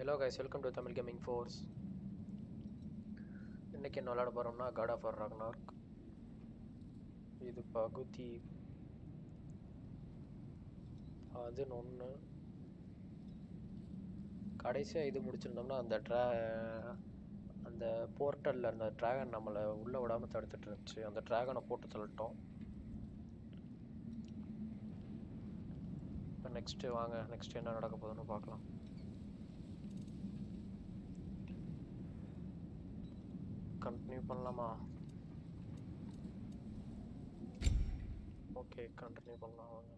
Hello guys, welcome to Tamil Gaming Force. இன்னைக்கு என்ன விளையாட போறோம்னா God of War Ragnarok. இது பகுதி 11. கடைசியா இது முடிச்சிருந்தோம்னா அந்த போர்ட்டல்ல அந்த டிராகன் நம்மளை உள்ள விடாம தடுத்துட்டு இருந்துச்சு. அந்த டிராகனை போட்டு தள்ளிட்டோம். இப்போ நெக்ஸ்ட் என்ன நடக்க போகுதுன்னு பார்க்கலாம். கண்டினியூ பண்ணலாமா? ஓகே, கண்டினியூ பண்ணலாம் வாங்க.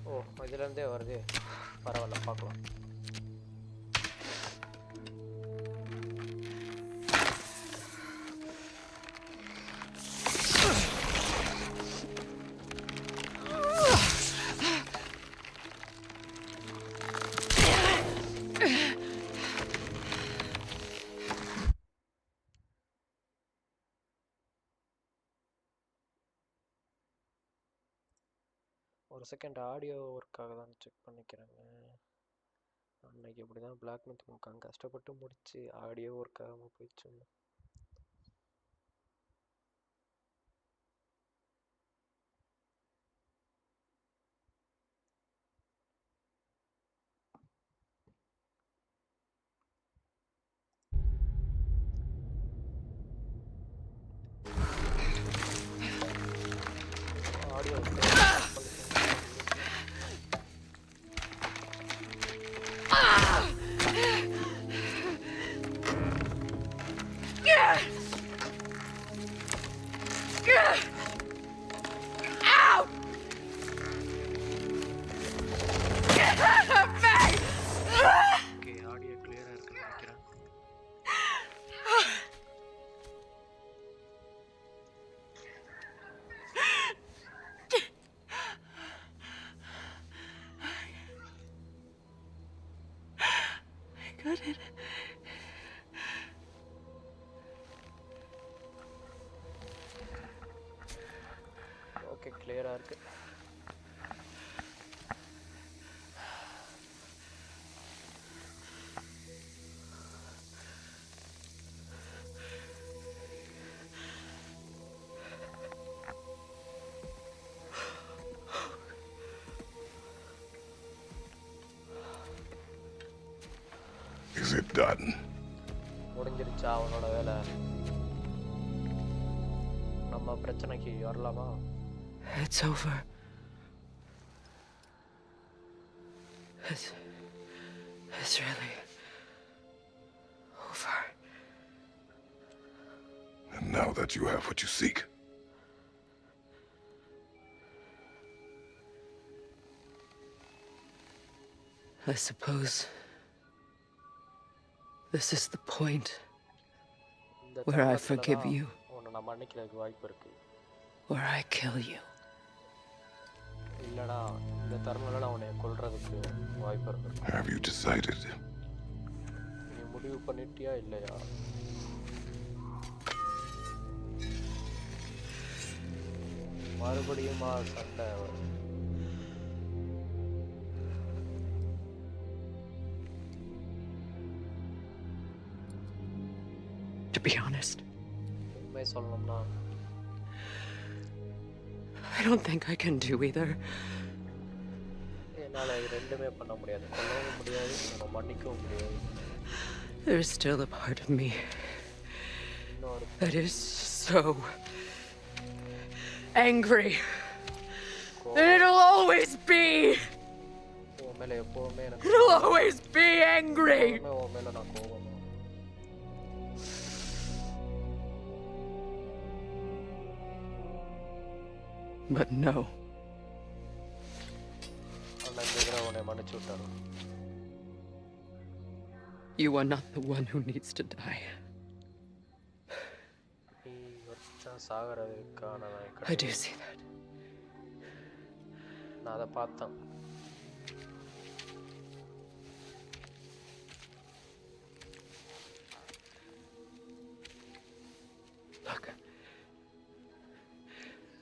ஓ, இதுலேருந்தே வருது. பரவாயில்ல, பார்க்கலாம். ஒரு செகண்ட் ஆடியோ ஒர்க்காக தான் செக் பண்ணிக்கிறேங்க. அன்னைக்கு இப்படி தான் பிளாக் மித் முக்காங்க கஷ்டப்பட்டு முடிச்சு ஆடியோ ஒர்க் ஆகாமல் போயிடுச்சு. ஆடியோ ஓகே, கிளியரா இருக்கு. Is it done? முடிஞ்சிருச்சா அவனோட வேலை? நம்ம பிரச்சனைக்கு வரலாமா? It's over. It's really over. And now that you have what you seek, I suppose this is the point where I forgive you, உன்னை நான் மன்னிக்கிறதுக்கு வாய்ப்பு இருக்கு. where I kill you. இல்லடா, இந்த தருணம்ல நான் உன்னை கொல்றதுக்கு வாய்ப்பு இருக்கு. have you decided? நீ முடிவு பண்ணிட்டியா இல்லையா? மறுபடியுமா சண்டை வரும்? To be honest, உண்மை சொல்லணும்னா I don't think I can do either. என்னால் இது ரெண்டுமே பண்ண முடியாது. கொல்லவும் முடியாது, நம்ம மன்னிக்கவும் முடியாது. There's still a part of me இன்னொரு that is so angry. And it'll always be. உன் மேலே எப்போவுமே எனக்கு It'll always be angry. உன் மேலே நான் கோபம். But no. உன்னை மன்னிச்சு விட்டாரு. You are not the one who needs to die. நீ ஒருத்தன் சாகறதுக்கான I do see that. நான் அதை பார்த்தேன். Look.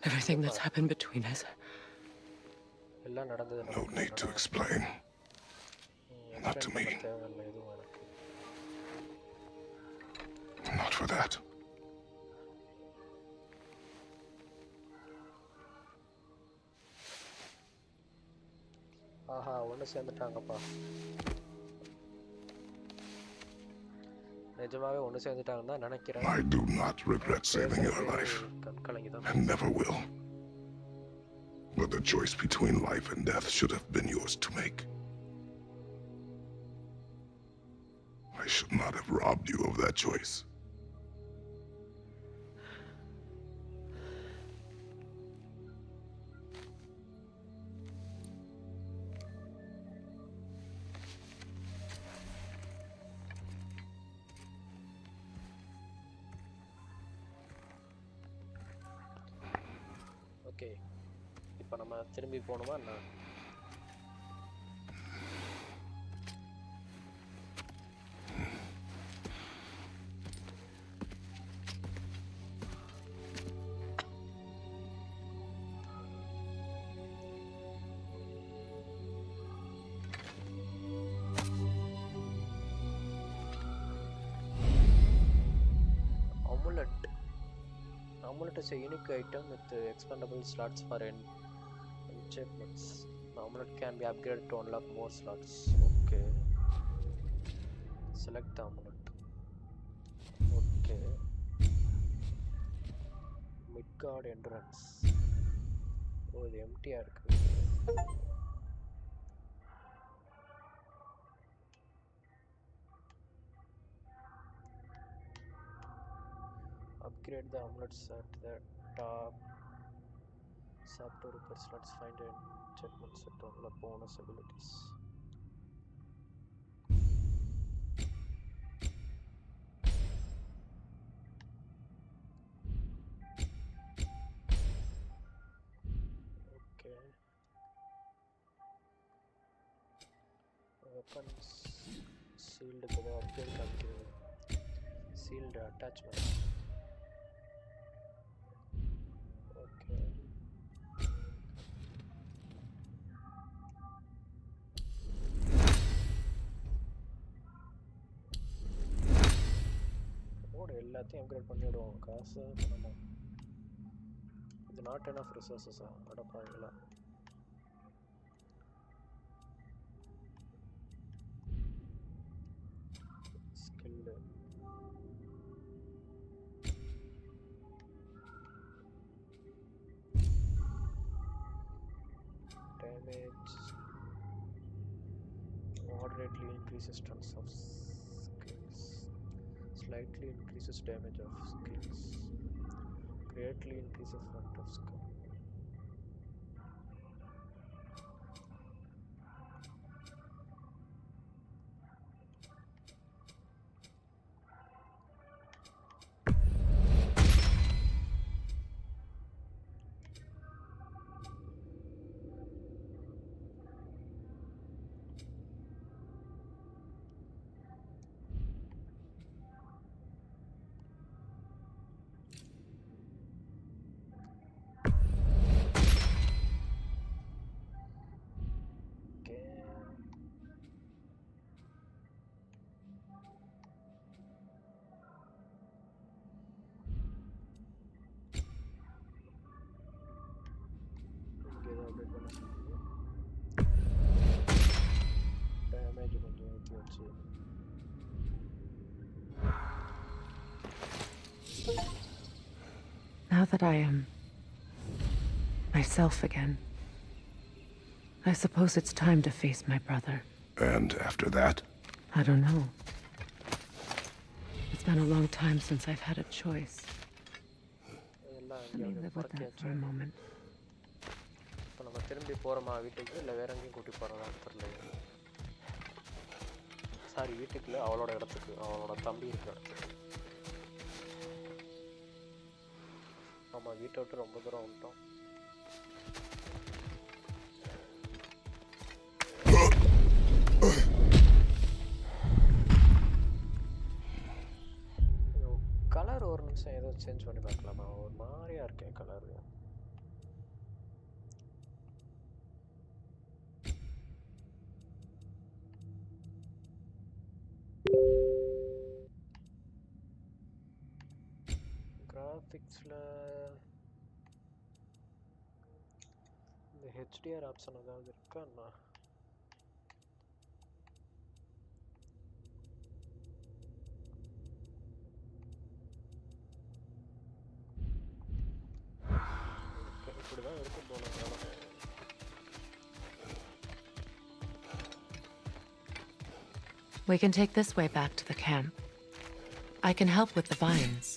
Everything that's happened between us. எல்லாம் நடந்தது. No need to explain. Not to me. தேவையில்லை எதுவும் எனக்கு. Not for that. ஆஹா, ஒன்று சேர்ந்துட்டாங்கப்பா. நிஜமாவே ஒன்று சேர்ந்துட்டாங்கன்னு தான் நினைக்கிறேன். I do not regret saving your life, and never will. But the choice between life and death should have been yours to make. I should not have robbed you of that choice. Okay, இப்போ நம்ம திரும்பி போகணுமா என்ன? Amulet is a unique item with expandable slots for enchantments. The amulet can be upgraded to unlock more slots. Okay. Select the amulet. Okay. Midgard Endurance. Oh, it's empty. Upgrade the amulets at the top. Sub to repair slots, find enchantment set to unlock bonus abilities. Okay. Weapons sealed to the upgrade. Sealed attachment. Okay. எல்லாத்தையும் upgrade பண்ணிடுவோம். காசு பணமா? இது not enough ரிசோர்ஸஸா? அடப்பாங்களா. Skill damage moderately increases strength of skills, slightly increases damage of skills, greatly increases front of skill. Damage கொஞ்சம் ஏற்றி வச்சு Now that I am myself again, I suppose it's time to face my brother. And after that? I don't know. It's been a long time since I've had a choice. Let me live with that for a moment. இப்போ நம்ம திரும்பி போகிறோமா வீட்டுக்கு, இல்லை வேற எங்கேயும் கூட்டி போகிறதான்னு தெரியல. சாரி, வீட்டுக்குள்ள அவளோட இடத்துக்கு, அவளோட தம்பி இருக்கிற இடத்துக்கு. ஆமாம், வீட்டை விட்டு ரொம்ப தூரம் வந்துட்டோம். ஏதோ சேஞ்ச் பண்ணி பார்க்கலாமா? ஒரு மாதிரியா இருக்கேன் கலர். கிராஃபிக்ஸில் இந்த ஹெச்டிஆர் ஆப்ஷன் ஏதாவது இருக்காண்ணா? இப்படிதான் இருக்கும் போல. We can take this way back to the camp. I can help with the vines.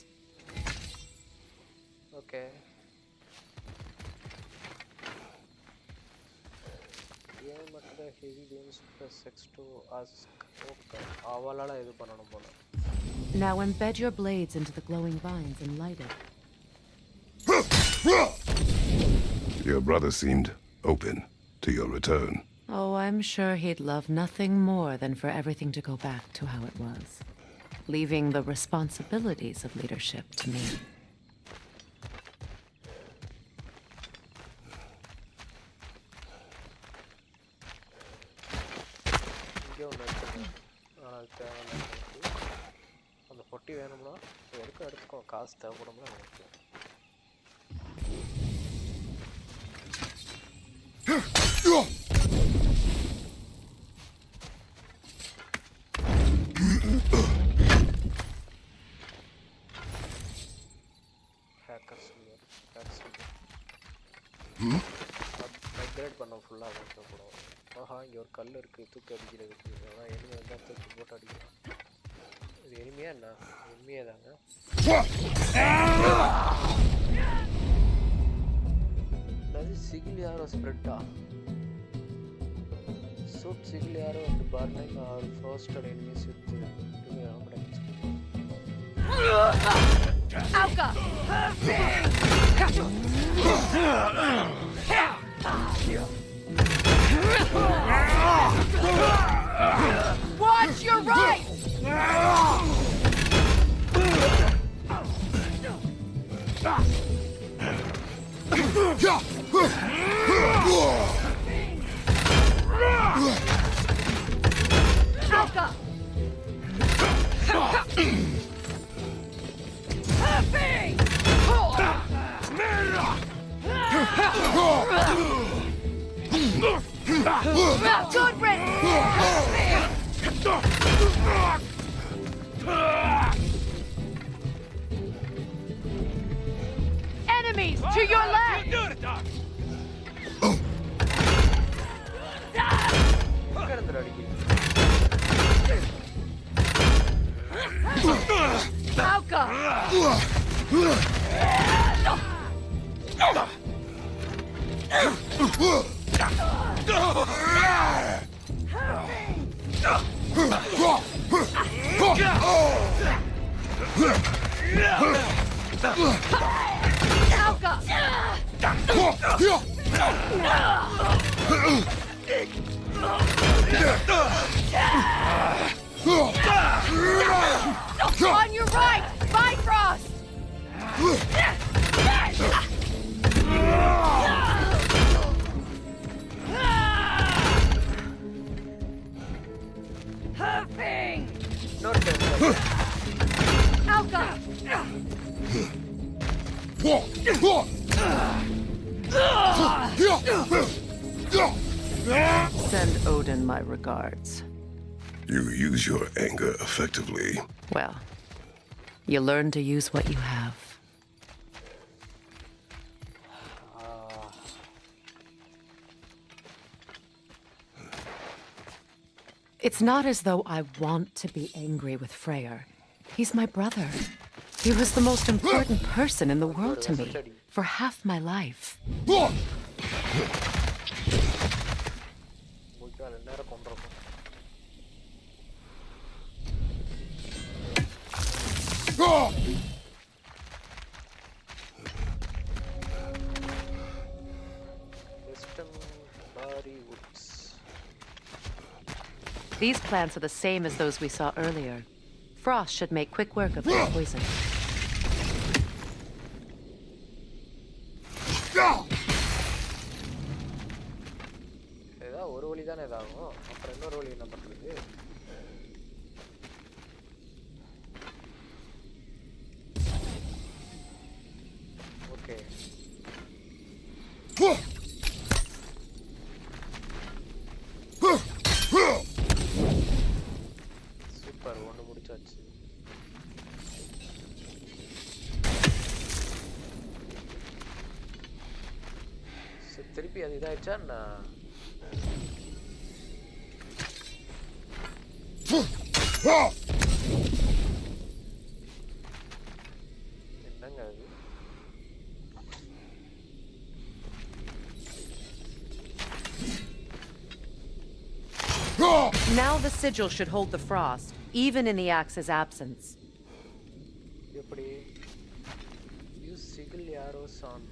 Okay. Game at the heavy games press X to ask. Okay. Avalala idu pananum pola. Now embed your blades into the glowing vines and light it. Your brother seemed open to your return. Oh, I'm sure he'd love nothing more than for everything to go back to how it was, leaving the responsibilities of leadership to me. அந்த பொட்டி வேணும்னா எடுத்துக்கோ, காசு தேவைப்படும்னா எனக்கு. Upgrade பண்ண ஃபுல்லாக தேவைப்படும். ஆஹா, இங்கே ஒரு கல் இருக்குது தூக்கி அடிக்கிறதுக்கு. அதான் எனிமே வந்தால் தூக்கி போட்டு அடிக்கலாம். இது எனிமையா என்ன? எனிமையே தாங்க. அது சிகில் யாரோ ஸ்ப்ரெட்டா சூட் சிகில் யாரோ வந்து burning or frosted enemies with Alka! Watch your right! Alka! Good enemies to your left! Alka! On your right! Bifrost! Huffing! Alka! Send Odin my regards. You use your anger effectively. Well, you learn to use what you have. It's not as though I want to be angry with Freyr. He's my brother. He was the most important person in the world to me for half my life. These plants are the same as those we saw earlier. Frost should make quick work of their poison. வழி தானே இதாகும். அப்புறம் இன்னொரு வழி என்ன பண்றது? Okay super, ஒன்று முடிச்சாச்சு. திருப்பி அது இதாயிடுச்சா நான் என்னங்க அது? Now the sigil should hold the frost, even in the axe's absence. எப்படி? Use sigil arrows on.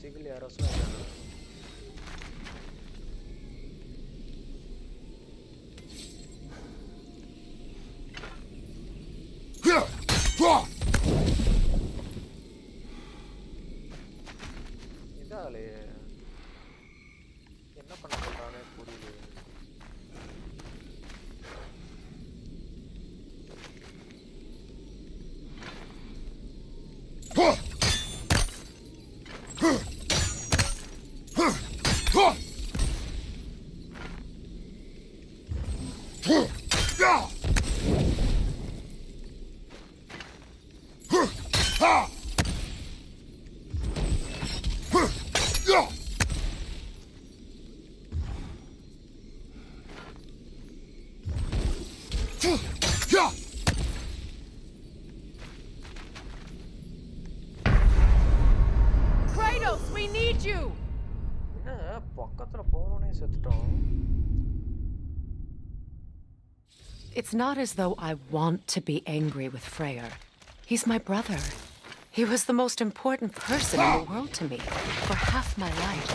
Sigil arrows na என்ன? இதாலே என்ன பண்ண சொல்றானே புரியல. Kratos, we need you! என்ன பக்கத்துல போறோனே செத்துட்டோம். It's not as though I want to be angry with Freyr. He's my brother. He was the most important person in the world to me for half my life.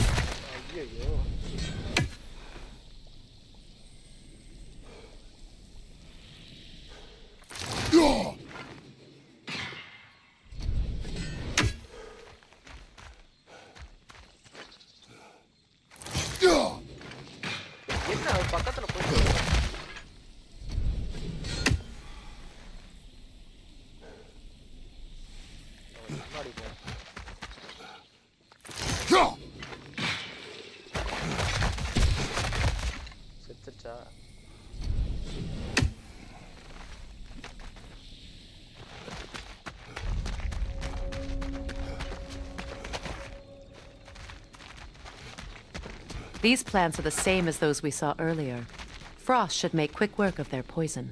ஐயோ என்ன அது பக்கத்துல போயிட்டு முன்னாடி போ. செத்துச்சா? These plants are the same as those we saw earlier. Frost should make quick work of their poison.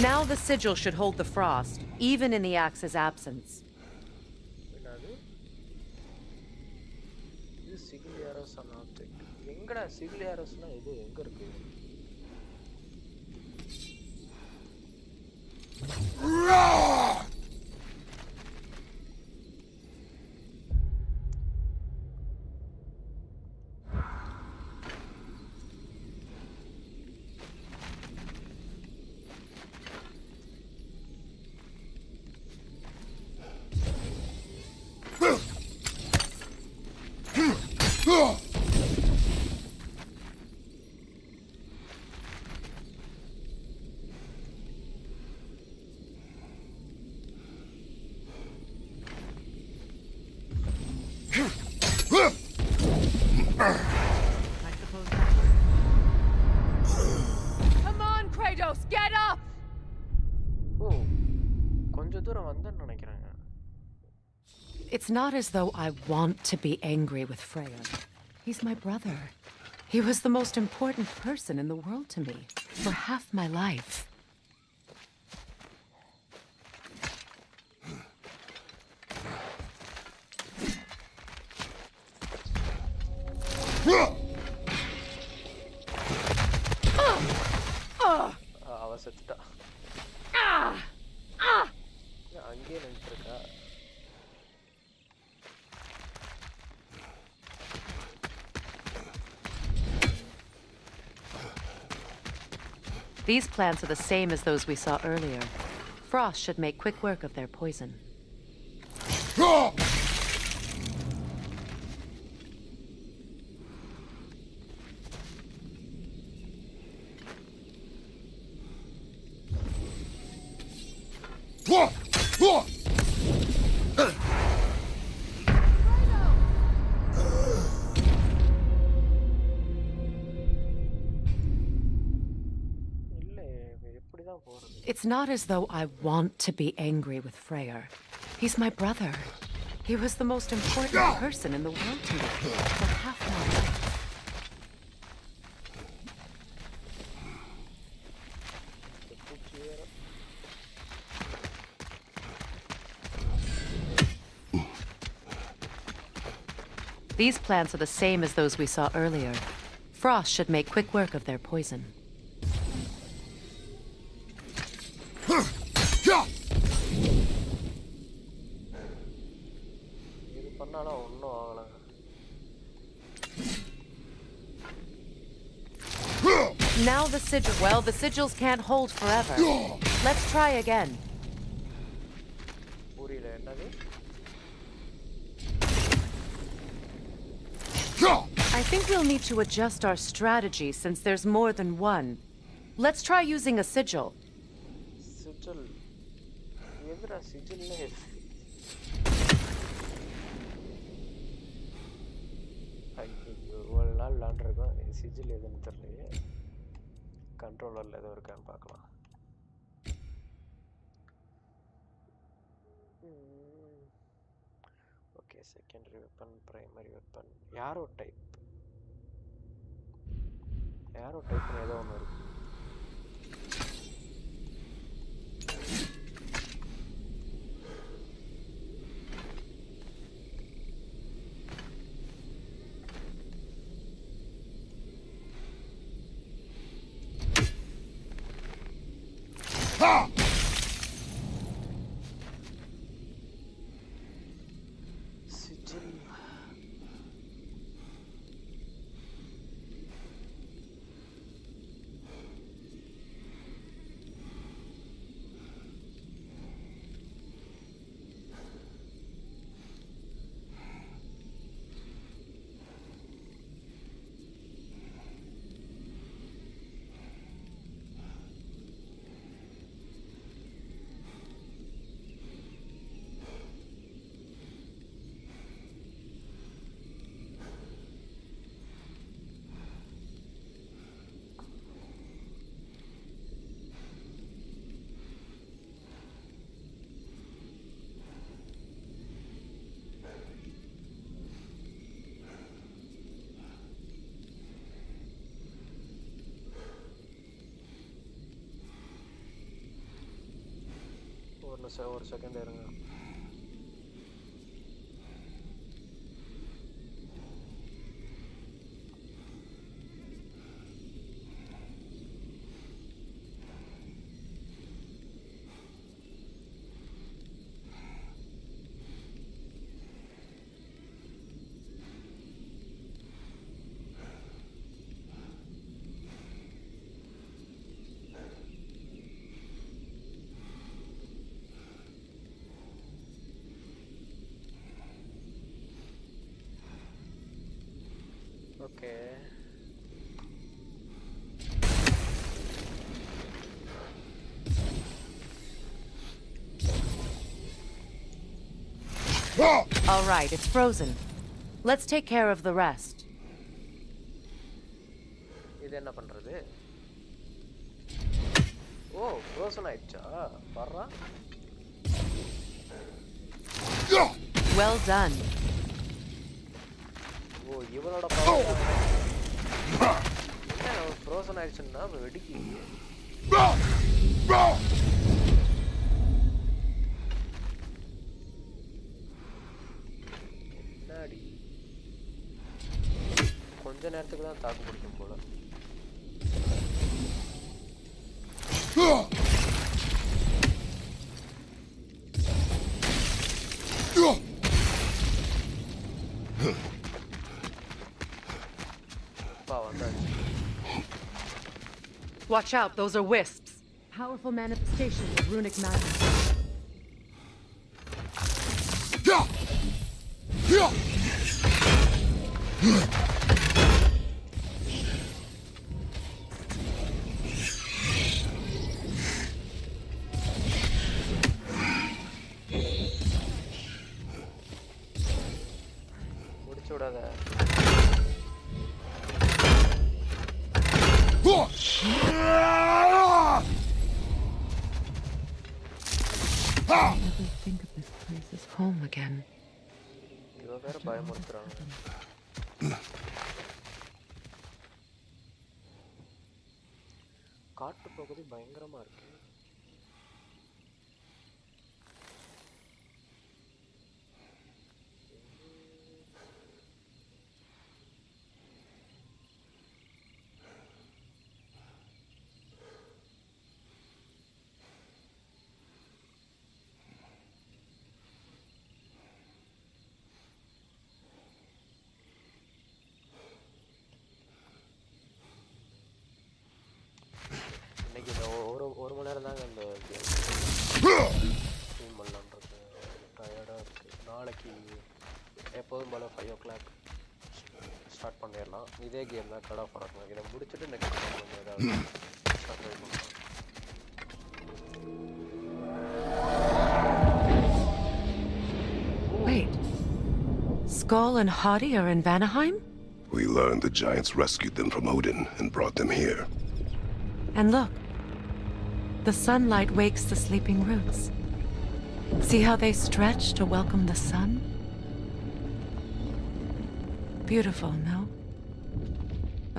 Now the sigil should hold the frost, even in the axe's absence. என்னது? இது சிகில் arrows an object. எங்கடா சிகில் ஏரோஸ்னா இது எங்க இருக்கு? Come on, Kratos, get up! ஓ கொஞ்ச தூரம் வந்தேன்னு நினைக்கிறேன். It's not as though I want to be angry with Freyr. He's my brother. He was the most important person in the world to me for half my life. அவ செத்துட்டா. அங்கேயே நின்றுருக்கா. These plants are the same as those we saw earlier. Frost should make quick work of their poison. It's not as though I want to be angry with Freyr. He's my brother. He was the most important person in the world to me for half my life. These plants are the same as those we saw earlier. Frost should make quick work of their poison. Now the sigil. Well, the sigils can't hold forever. Let's try again. I think we'll need to adjust our strategy since there's more than one. Let's try using a sigil. Sigil? Edra sigil ne? ஒரு நாள் விளாண்டுருக்கோம். Sigil எதுன்னு தெரியலையே. கண்ட்ரோலரில் ஏதோ இருக்கான்னு பார்க்கலாம். Okay, secondary weapon, primary weapon, யாரோ டைப்னு ஏதோ ஒன்று இருக்கு. ஒரு செகண்ட் இருங்க. Okay. All right, it's frozen. Let's take care of the rest. இது என்ன பண்றது? ஓ, frozen ஆயிடுச்சா? பர்றா. Well done. ஓ, ஓ இவனோட பவர் என்ன ஃப்ரோசன் ஆயிடுச்சுன்னா வெடிக்கி என்னடி கொஞ்ச நேரத்துக்கு தான் தாக்கு பிடிக்கும் போல Watch out, those are wisps. Powerful manifestations of runic magic. முடிச்சு விடாத I never think of this place as home again. இவ வேற பயமுறுத்துறாங்க காட்டு பகுதி பயங்கரமா இருக்கு இன்னைக்கு இந்த ஒரு மணி நேரம் தாங்க இந்த ஸ்ட்ரீம் பண்ணலான்றது டயர்டாக இருக்குது நாளைக்கு எப்போதும் போல் 5 o'clock ஸ்டார்ட் பண்ணிடலாம் இதே கேம் தான் கடை போகிறாங்க இதை முடிச்சுட்டு நெக்ஸ்ட் டைம் கொஞ்சம் ஏதாவது ட்ரை பண்ணலாம் Wait. Skull and Hati are in Vanaheim? We learned the giants rescued them from Odin and brought them here. And look. The sunlight wakes the sleeping roots. See how they stretch to welcome the sun? Beautiful, no?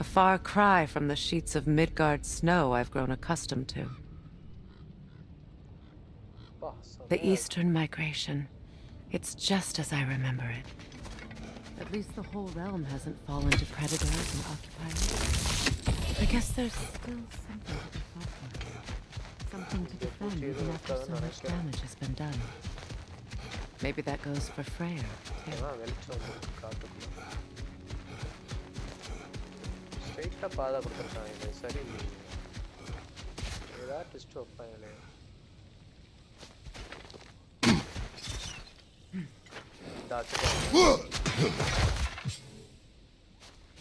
A far cry from the sheets of Midgard snow I've grown accustomed to. The eastern migration. It's just as I remember it. At least the whole realm hasn't fallen to predators and occupiers. I guess there's still something to be fought for. Something to defend even after so much damage has been done. Maybe that goes for Freyr, too. ஸ்ட்ரைட்டாக பாதை கொடுத்துருக்காங்க இது சரி ஏதாவது twist வைப்பாங்களே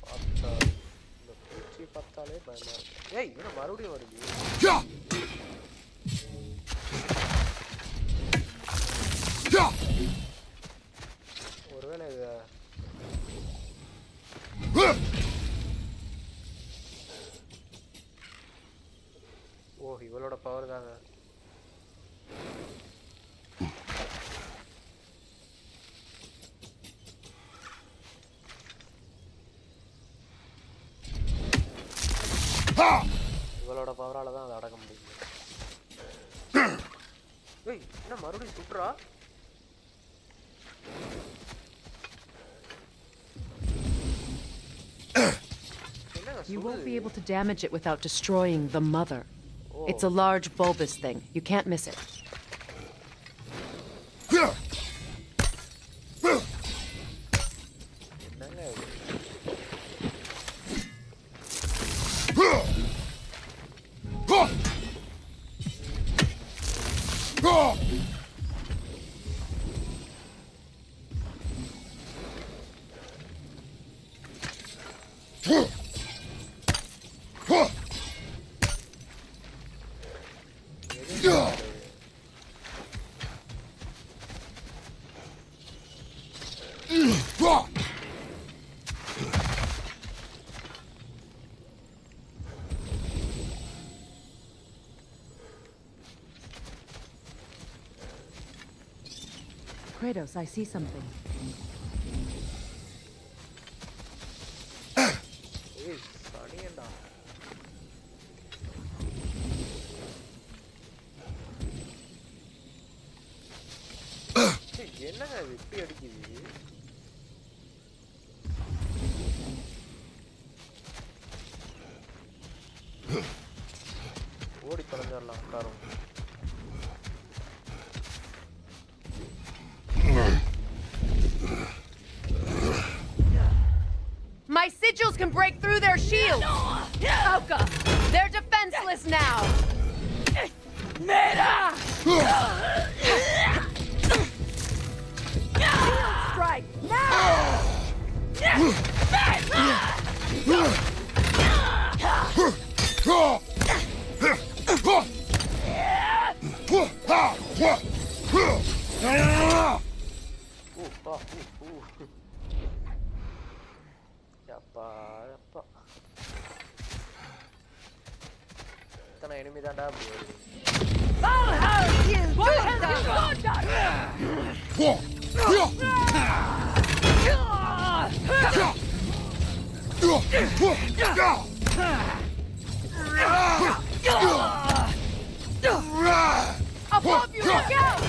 பார்த்தா இந்த பூச்சி பார்த்தாலே பயமா இருக்கு ஏய் இவனை மறுபடியும் வருது ஒருவேளை இது ஓ இவளோட பவர் தாங்க இவளோட பவரால தான் அதை அடக்க முடியும் ஏய் என்ன மறுபடியும் சுட்றா You won't be able to damage it without destroying the mother. Oh. It's a large bulbous thing. You can't miss it. Kratos, I see something. ஏய் சனியண்டா. என்னங்க இது இப்படி அடிக்குது? ஓடி தொலைஞ்சிடலாம் காரம். My sigils can break through their shields! Oka, they're defenseless now! Shield strike, now! Yappa, yappa. Ittana enemy danda boy. Above you, look out!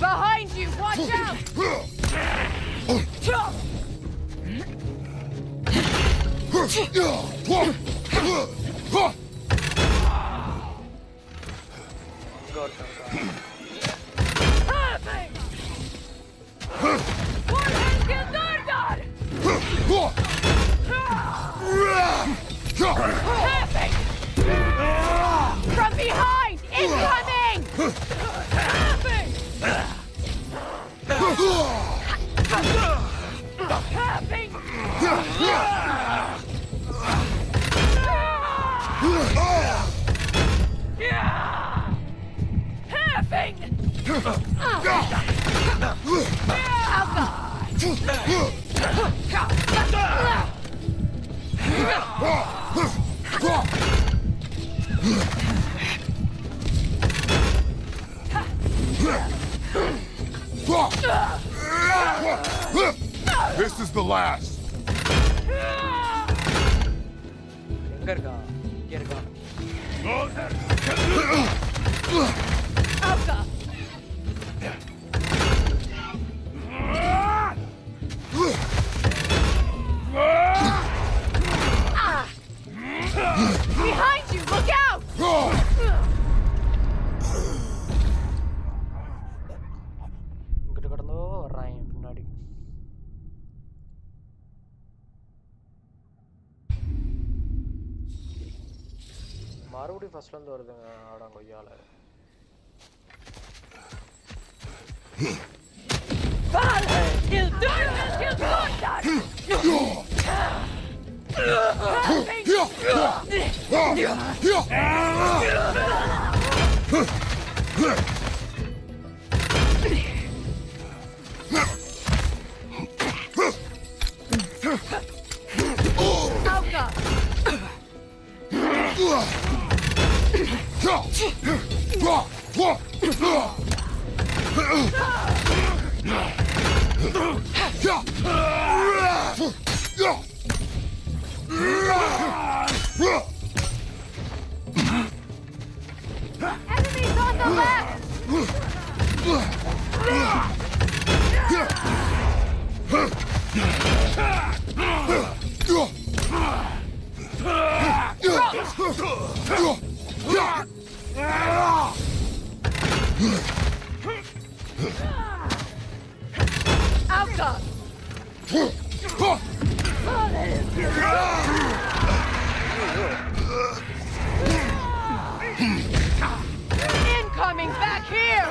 Behind you, watch out! From behind! Incoming! This is the last. எங்க இருக்கா? இங்க இருக்கா? Oka! Behind you, look out! இங்கிட்டு கடந்தோ வர்றான் பின்னாடி. மறுபடியும் ஃபர்ஸ்ட்ல இருந்து வருதுங்க ஆடாங்கொய்யால. Enemies on the left! Alka! Incoming back here!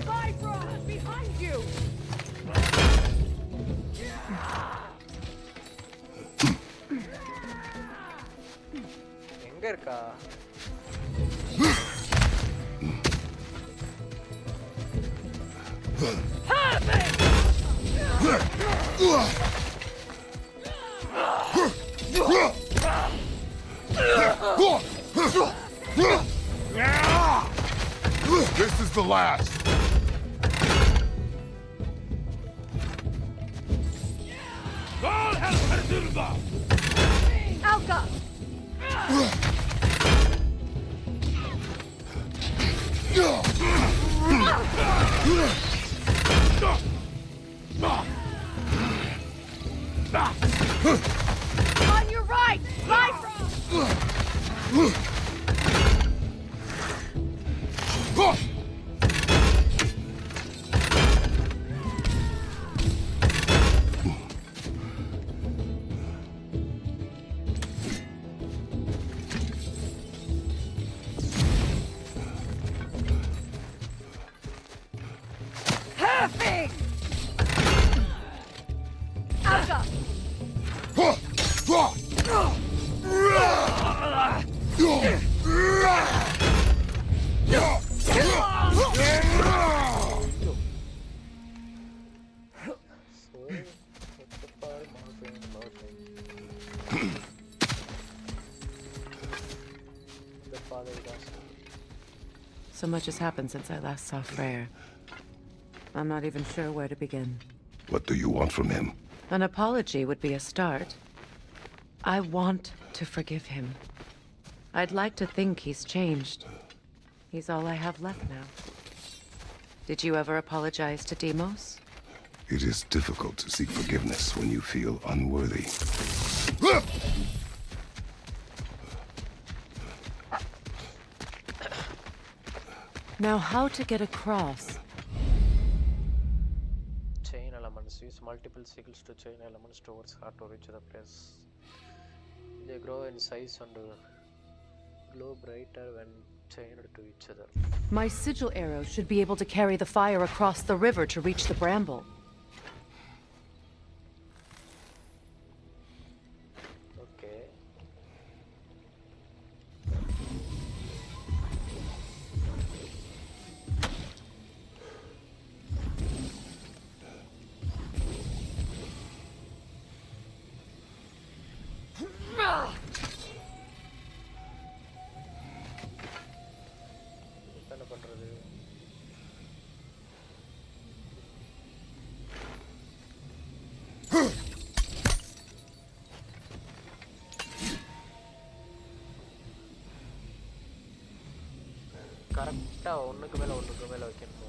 Bifrost, behind you! எங்க இருக்கா? This is the last. Alka! On your right! Bifrost! Perfect! Alka! So much has happened since I last saw Freyr. I'm not even sure where to begin. What do you want from him? An apology would be a start. I want to forgive him. I'd like to think he's changed. He's all I have left now. Did you ever apologize to Deimos? It is difficult to seek forgiveness when you feel unworthy. Now, how to get across? Chain elements use multiple sickles to chain elements towards hard to reach the place. They grow in size and glow brighter when chained to each other. My sigil arrow should be able to carry the fire across the river to reach the bramble. Okay. என்ன பண்றது? கரெக்டா ஒண்ணுக்கு மேல வைக்கணும்.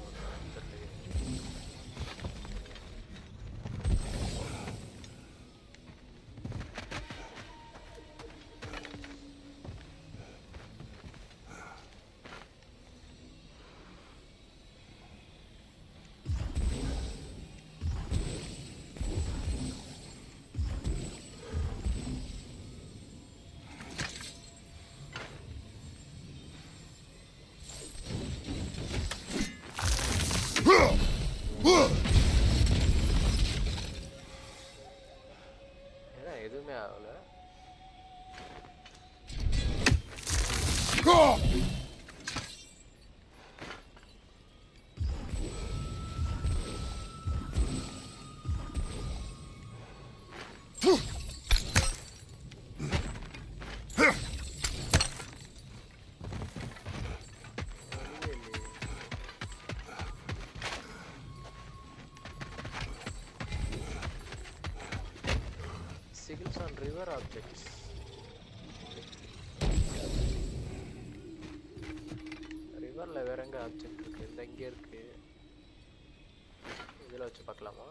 ஏன்னா எதுவுமே ஆகல. Sigils on river objects. ரிவர்ல வேற எங்க ஆப்ஜெக்ட் இருக்கு? இந்த இங்க இருக்கு. இதுல வச்சு பார்க்கலாமா?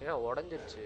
ஏன் உடைஞ்சிருச்சு?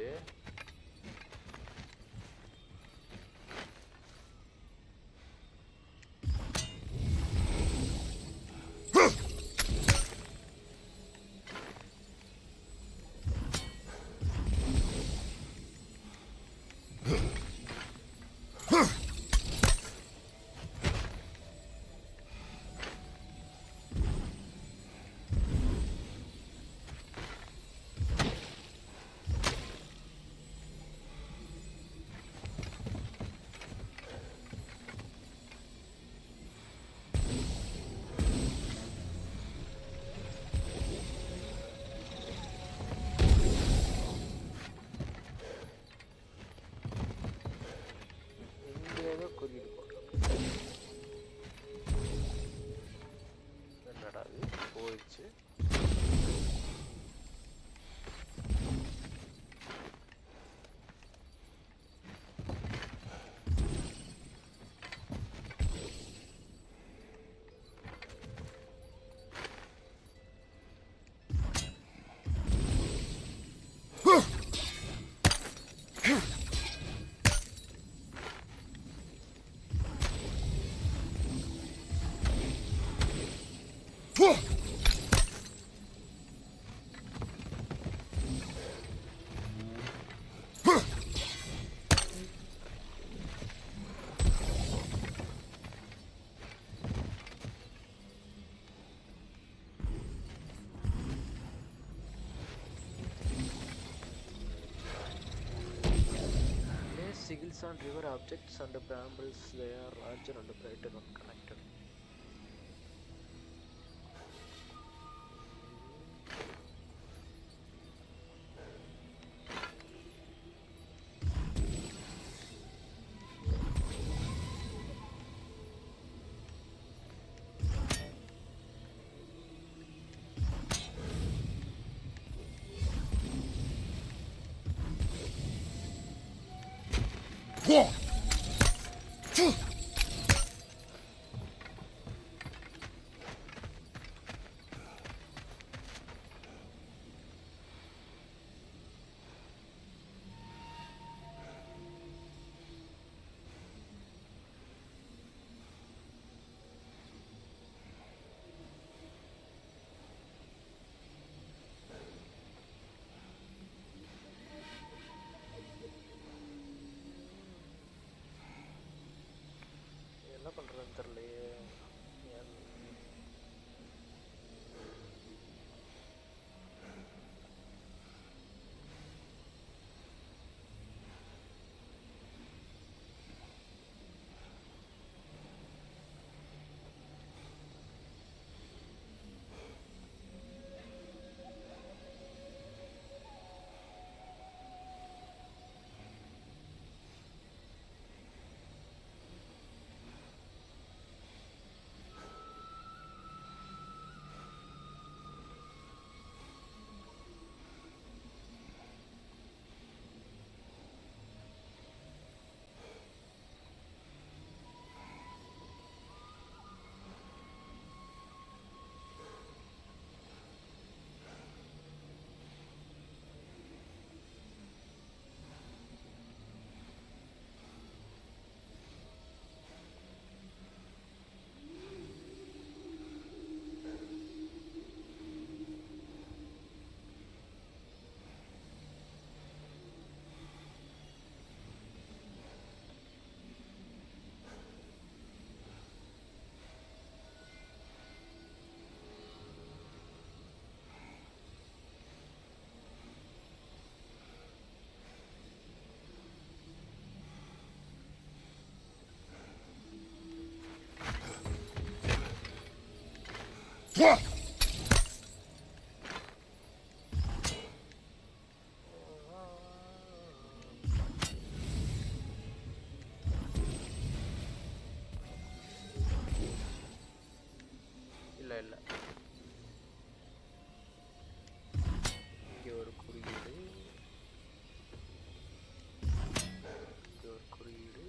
seals and river objects and brambles, they are larger and brighter when connected. என்ன பண்றதுன்னு தெரியலையே. இல்ல இல்ல இங்க ஒரு குறியீடு, இங்க ஒரு குறியீடு,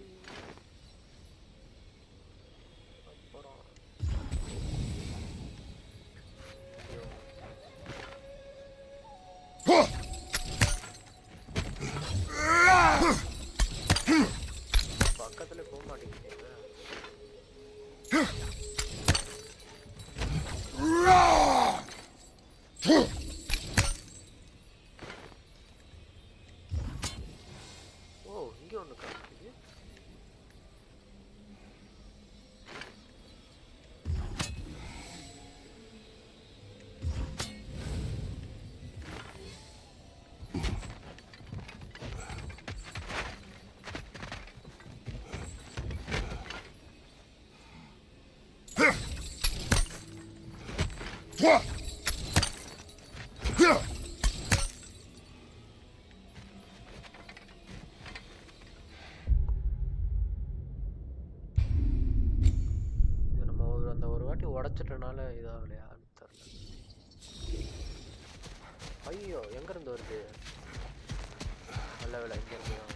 அப்புறம் பக்கத்துல போக மாட்டேங்குது. ஓ, இங்க ஒண்ணு காமிக்குது. இது நம்ம அந்த ஒரு வாட்டி உடைச்சிட்டனால இதாகலையான்னு தெரியல. ஐயோ, எங்க இருந்து வருது? நல்ல வேலை, இங்க இருந்து தான்.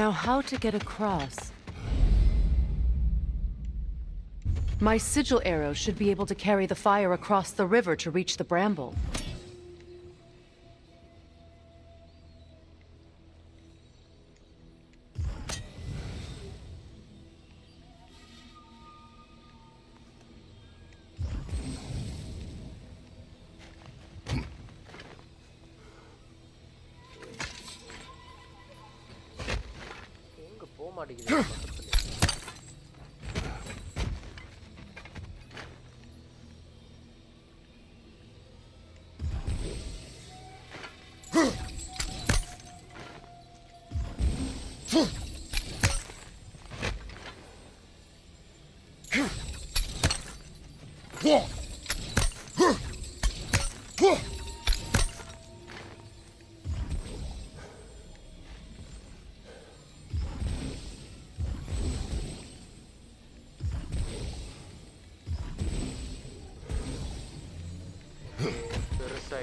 Now how to get across? My sigil arrow should be able to carry the fire across the river to reach the bramble. எங்க போக மாட்டேங்குது பக்கத்துல.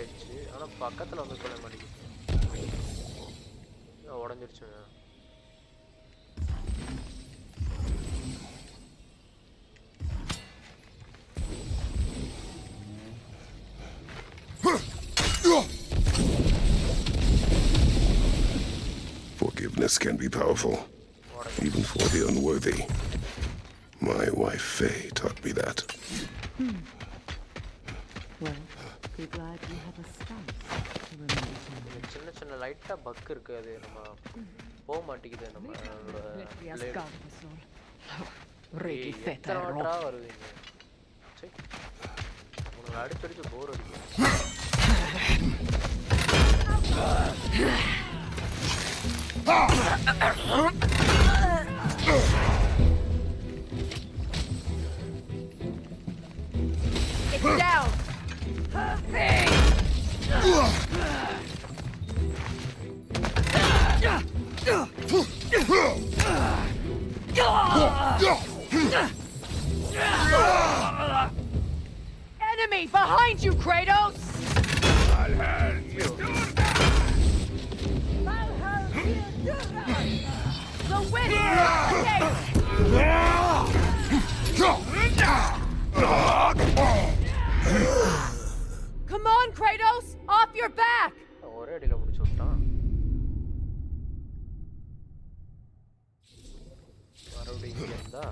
ஆயிடுச்சு. ஆனா பக்கத்துல வந்து கொள்ள மாட்டேங்குது. உடஞ்சிருச்சுங்க. Forgiveness can be powerful, even for the unworthy. My wife Faye taught me that. Well, be glad you have a spouse to remember to. சின்ன சின்ன லைட்டா பக் இருக்கு. அது நம்ம போக மாட்டேங்குது. நம்ம எத்தனை வருவீங்க? உங்களை அடிச்சடிச்சு போர் அடிக்கும். It's down. Enemy behind you, Kratos. The wind Come on, Kratos! Off your back! ஒரே அடியில முடிச்சு விட்டான். மறுபடியும் இங்க இருந்தா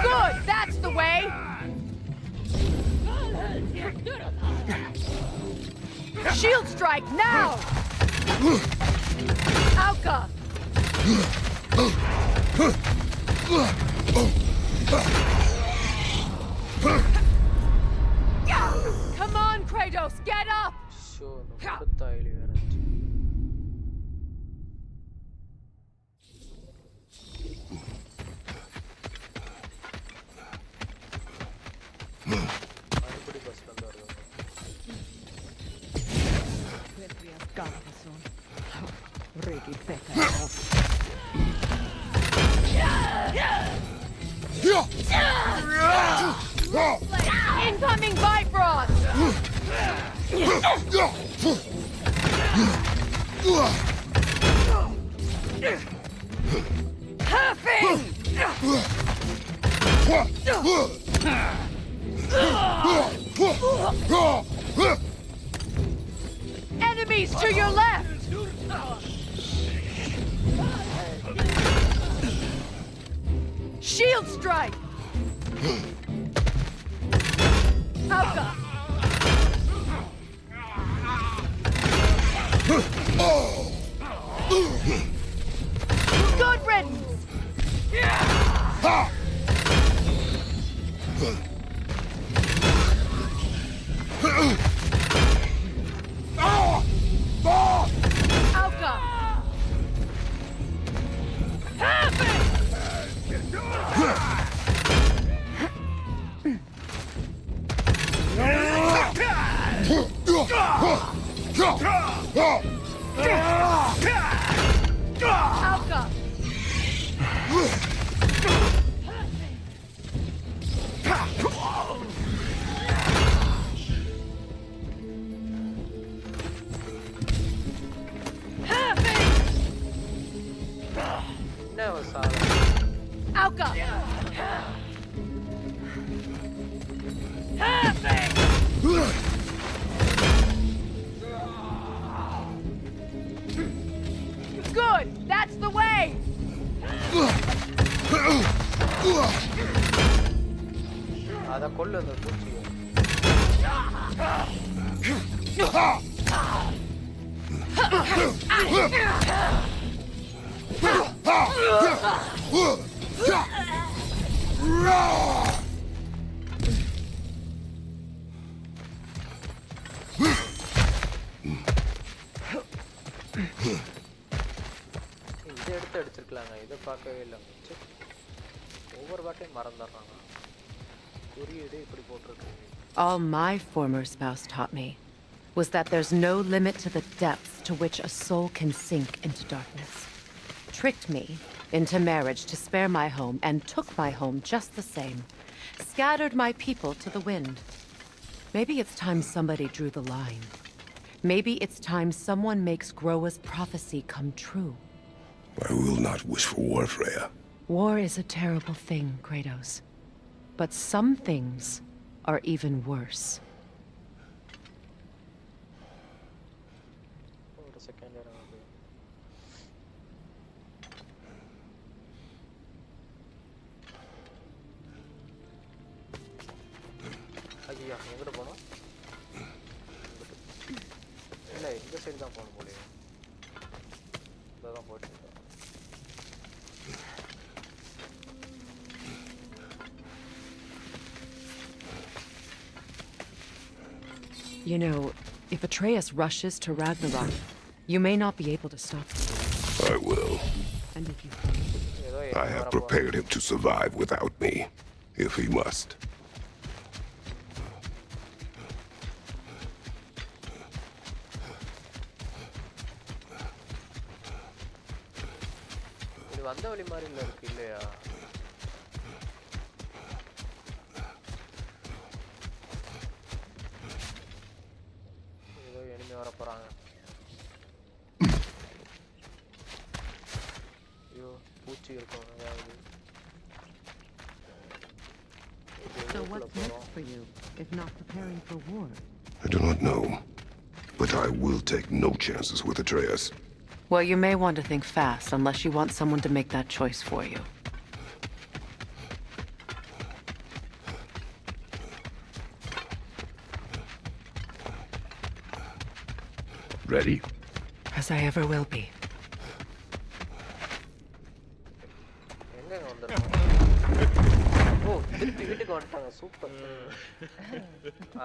Good, that's the way. Shield strike now. Alka. Come on, Kratos, get up. Sure, கொடுத்தாயிலி வேற. மறுபடி பஸ்ல வந்து வருது. Incoming Bifrost! Huffing! Enemies to your left! Shield strike! Alka! Good riddance! Alka! Alka! Never saw that. Alka! Good! That's the way! அத கொல்லு அந்த பூச்சியை. இதை எடுத்து அடிச்சிருக்கலாங்க, இதை பார்க்கவே இல்லை. ஒவ்வொரு வாட்டையும் மறந்துடுறாங்க. குறியீடு இப்படி போட்டிருக்கு. All my former spouse taught me was that there's no limit to the depths to which a soul can sink into darkness. Tricked me into marriage to spare my home and took my home just the same. Scattered my people to the wind. Maybe it's time somebody drew the line. Maybe it's time someone makes Groa's prophecy come true. I will not wish for war, Freya. War is a terrible thing, Kratos. But some things are even worse. ஒரு second இருக்கு. ஐயா எங்கிட்ட போனோம்? இல்லை இந்த side தான் போகணும் போலே. இதான் போயிட்டு இருக்கேன். You know, if Atreus rushes to Ragnarok, you may not be able to stop him. I will. And if you I have prepared him to survive without me, if he must. இது வந்த வழி மாதிரி இல்லை இருக்கு இல்லையா? வர போறாங்க. ஐயோ பூச்சி இருக்கும் அதாவது. So what's next for you, if not preparing for war? I do not know, but I will take no chances with Atreus. Well, you may want to think fast unless you want someone to make that choice for you. Ready? As I ever will be. ஓ திருப்பி வீட்டுக்கு வந்துட்டாங்க. Super.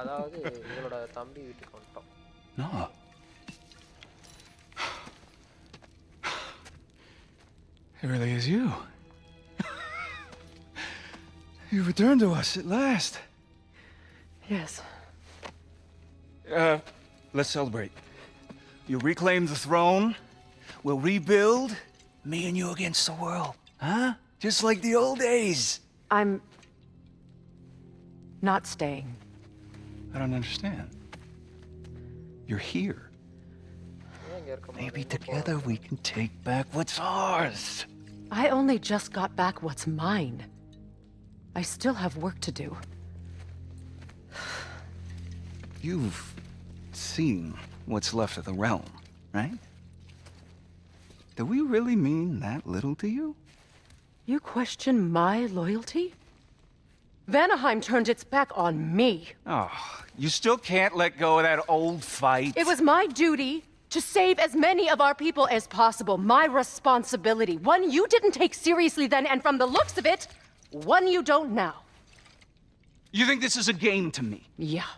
அதாவது இவளோட தம்பி வீட்டுக்கு வந்துட்டான். No. It really is you. You returned to us at last. Yes. Let's celebrate. You reclaim the throne. We'll rebuild. Me and you against the world. Huh? Just like the old days. I'm not staying. I don't understand. You're here. Maybe together we can take back what's ours. I only just got back what's mine. I still have work to do. You've seen what's left of the realm, right? Do we really mean that little to you? You question my loyalty? Vanaheim turned its back on me. Oh, you still can't let go of that old fight? It was my duty to save as many of our people as possible. My responsibility. One you didn't take seriously then, and from the looks of it, one you don't now. You think this is a game to me? Yeah.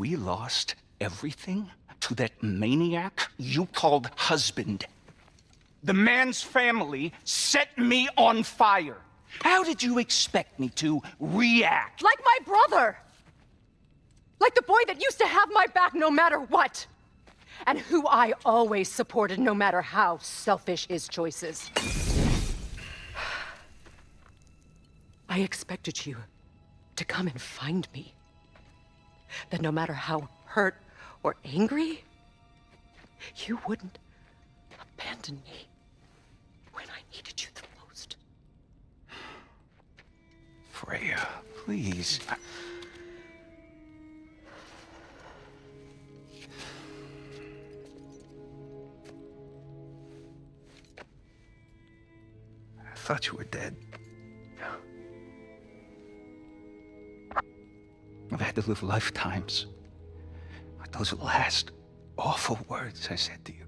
We lost everything to that maniac you called husband. The man's family set me on fire. How did you expect me to react? Like my brother! Like the boy that used to have my back no matter what! And who I always supported no matter how selfish his choices. I expected you to come and find me. That no matter how hurt or angry, you wouldn't abandon me when I needed you the most. Freya, please. I thought you were dead. I've had to live lifetimes with those last awful words I said to you.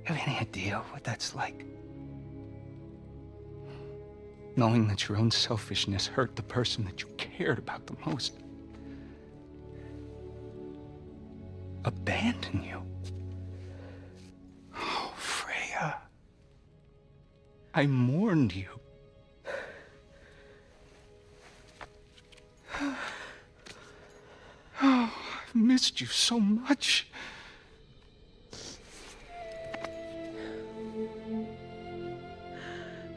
Have any idea what that's like? Knowing that your own selfishness hurt the person that you cared about the most. Abandon you. Oh, Freya. I mourned you. Oh, I've missed you so much.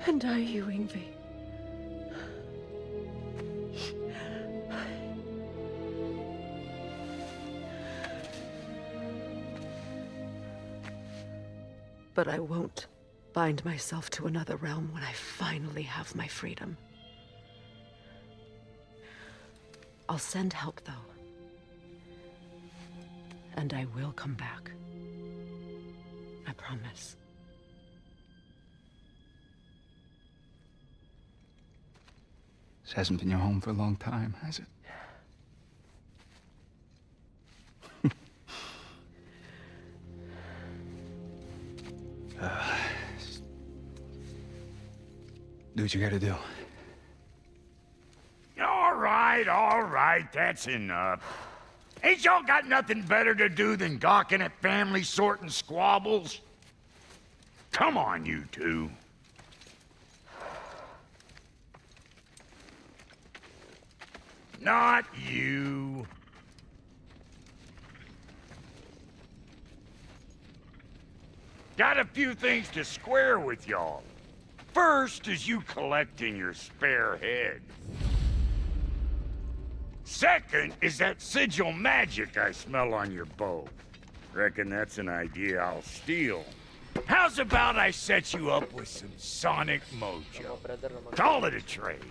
And are you, Yngvi? But I won't bind myself to another realm when I finally have my freedom. I'll send help, though. And I will come back. I promise. This hasn't been your home for a long time, has it? Do what you gotta do. All right, that's enough. Ain't y'all got nothing better to do than gawking at family sorting squabbles? Come on, you two. Not you. Got a few things to square with y'all. First is you collecting your spare head. Second is that sigil magic I smell on your bow. Reckon that's an idea I'll steal. How's about I set you up with some sonic mojo? Call it a trade.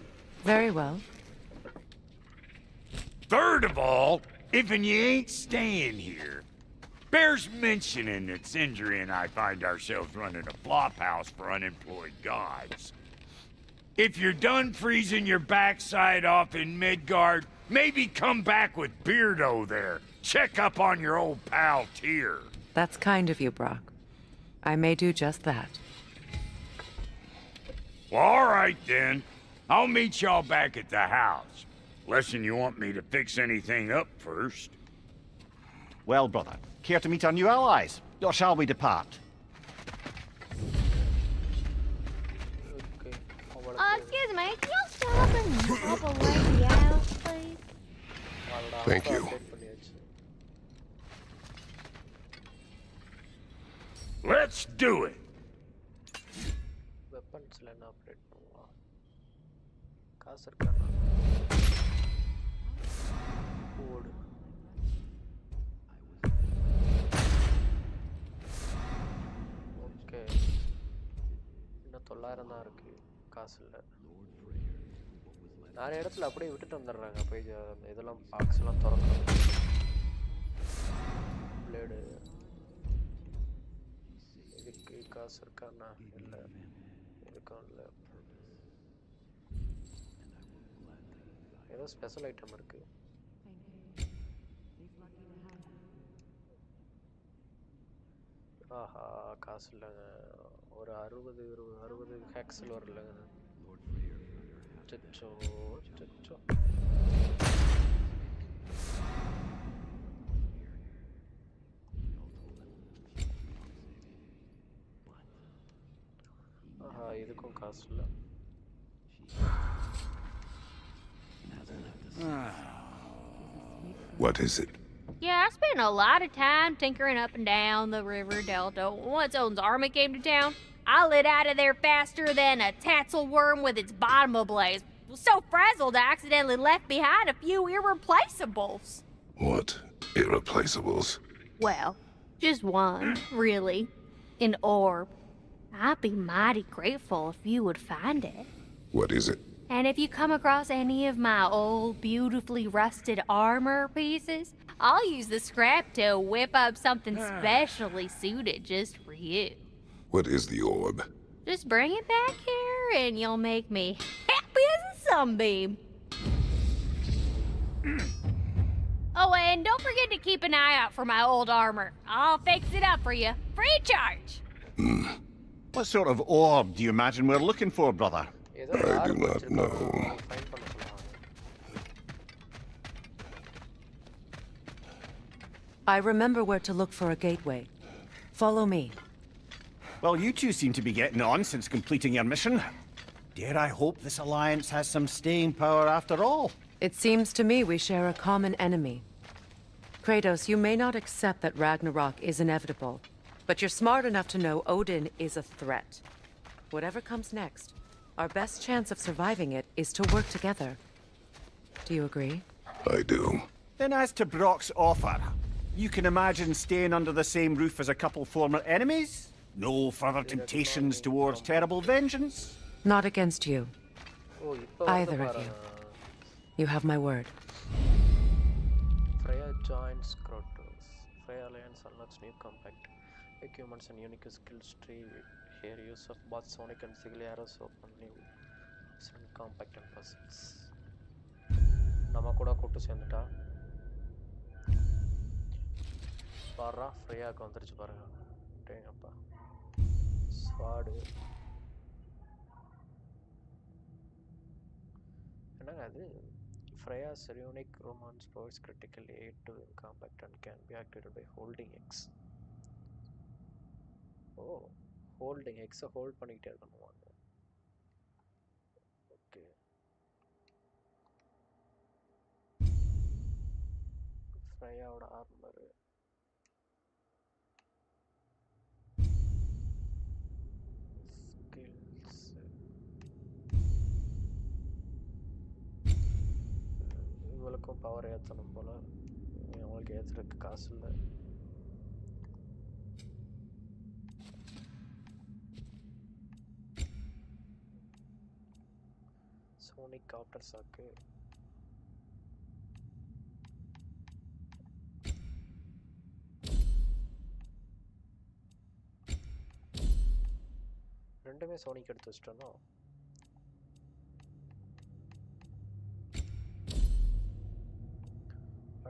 Very well. Third of all, if you ain't staying here, bears mentioning that Sindri and I find ourselves running a flop house for unemployed gods. If you're done freezing your backside off in Midgard, maybe come back with Beardo there. Check up on your old pal Tyr. That's kind of you, Brock. I may do just that. Well, all right then. I'll meet y'all back at the house. Lesson you want me to fix anything up first. Well, brother, care to meet our new allies? Or shall we depart? Excuse me, can y'all step up and help a lady out, please? Thank you. Let's do it. வெப்பன்ஸ்ல என்ன operate பண்ணலாம்? காசு இருக்கா? ஓடு. Okay. இன்னும் 900 தான் இருக்கு. காசு இல்ல. நிறைய இடத்துல அப்படியே விட்டுட்டு வந்துடுறாங்க. போய் இதெல்லாம் பாக்ஸ் எல்லாம் திறக்கணும். பிளேடு. இதுக்கு காசு இருக்காண்ணா? இல்லை. இருக்கும் இல்லை. ஏதோ ஸ்பெஷல் ஐட்டம் இருக்கு. ஆஹா, காசு இல்லைங்க. ஒரு 60 ஹேக்ஸில் வரலங்க. சச்சோ சச்சோ. ஆஹா, இதுக்கும் காசு இல்லை. What is it? Yeah, I spent a lot of time tinkering up and down the river delta. Once Odin's army came to town, I lit out of there faster than a tassel worm with its bottom ablaze. Was so frazzled I accidentally left behind a few irreplaceables. What irreplaceables? Well, just one, really. An orb. I'd be mighty grateful if you would find it. What is it? And if you come across any of my old, beautifully rusted armor pieces, I'll use the scrap to whip up something specially suited just for you. What is the orb? Just bring it back here and you'll make me sunbeam. Oh, and don't forget to keep an eye out for my old armor. I'll fix it up for you, free charge. What sort of orb do you imagine we're looking for, brother? ஏதோ I do armour not வச்சிருக்காங்க know. அதை find பண்ண சொல்லுவாங்க. I remember where to look for a gateway. Follow me. Well, you two seem to be getting on since completing your mission. Dare I hope this alliance has some staying power after all? It seems to me we share a common enemy. Kratos, you may not accept that Ragnarok is inevitable, but you're smart enough to know Odin is a threat. Whatever comes next, our best chance of surviving it is to work together. Do you agree? I do. Then as to Brock's offer, you can imagine staying under the same roof as a couple former enemies? No further temptations towards terrible vengeance? Not against you. ஓ இப்போ வந்து Either of பாரு. you. You have my word. Freya joins Kratos. Freya Alliance unlocks new compact equipments and unique skills tree. Here use of both sonic and sigil arrows open new compact and puzzles. நம்ம கூட கூட்டு சேர்ந்துட்டா பாரா ஃப்ரீயாக்கு வந்துருச்சு பாருங்க. டேங்கப்பா sword என்னங்க அது? Freya's unique romance provides critical aid to compact and can be activated by holding X. Oh, holding X hold பண்ணிக்கிட்டே இருக்கணுமா? Okay. ஃப்ரையாவோட armour skills இவளுக்கும் பவர் ஏற்றணும் போல. அவங்களுக்கு ஏற்றுறதுக்கு காசு இல்லை. சோனிக் காப்டர் சாக்கு ரெண்டுமே சோனிக் எடுத்து வச்சிட்டோம்னா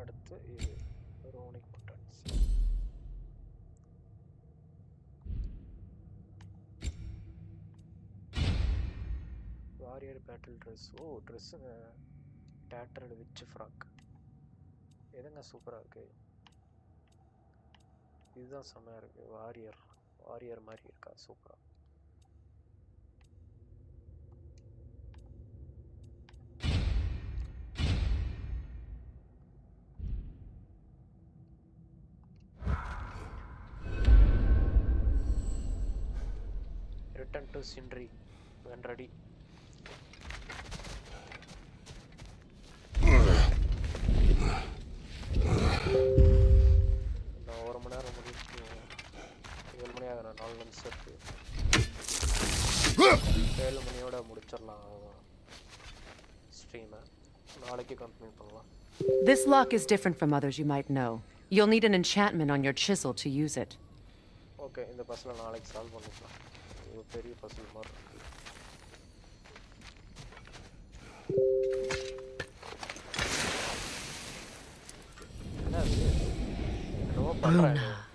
அடுத்து இது runic buttons. Warrior battle dress. ஓ ட்ரெஸ்ஸுங்க டேட்டர்டு விச் ஃப்ராக். எதுங்க சூப்பராக இருக்குது. இதுதான் செம்மையாக இருக்குது. வாரியர் மாதிரி இருக்கா சூப்பராக. Return to Sindri when ready. நான் 1 மணி நேரம் முடிச்சு 7 மணி ஆகுற 4 நிமிஷம் இருக்கு. 7 மணியோட முடிச்சிடலாம் ஸ்ட்ரீமை. நாளைக்கு கண்டினியூ பண்ணலாம். This lock is different from others you might know. You'll need an enchantment on your chisel to use it. Okay, இந்த பஸ்ஸில் நாளைக்கு சால்வ் பண்ணிக்கலாம். இது பெரிய பஸ்ஸில் மாதிரி இருக்கு.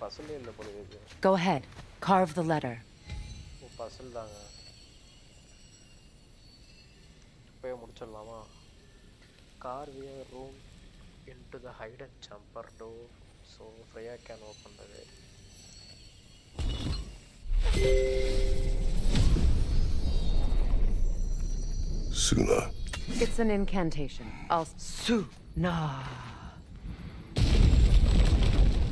பஸ்ஸில் இல்லை போடுது. Go ahead. Carve the letter. பஸ்ஸில் தாங்க. போய் முடிச்சிடலாமா? Carve a room into the hidden chamber door so Freya can open the way. Suna. It's an incantation. Suna.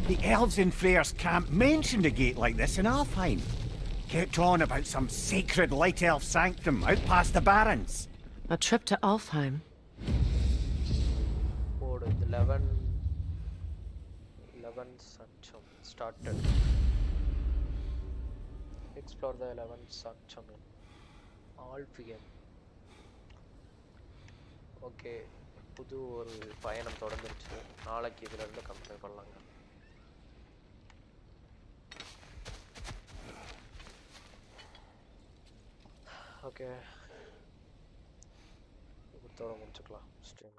The elves in Freyr's camp mentioned a gate like this in Alfheim. Kept on about some sacred light elf sanctum out past the barrens. A trip to Alfheim. Board 11 Sanctum started. Explore the 11th Sanctum in Alfheim. Okay, புது ஒரு பயணம் தொடர்ந்துருச்சு. நாளைக்கு இதுல இருந்து complete பண்ணலாங்க. Okay, இதோட முடிச்சுக்கலாம் stream.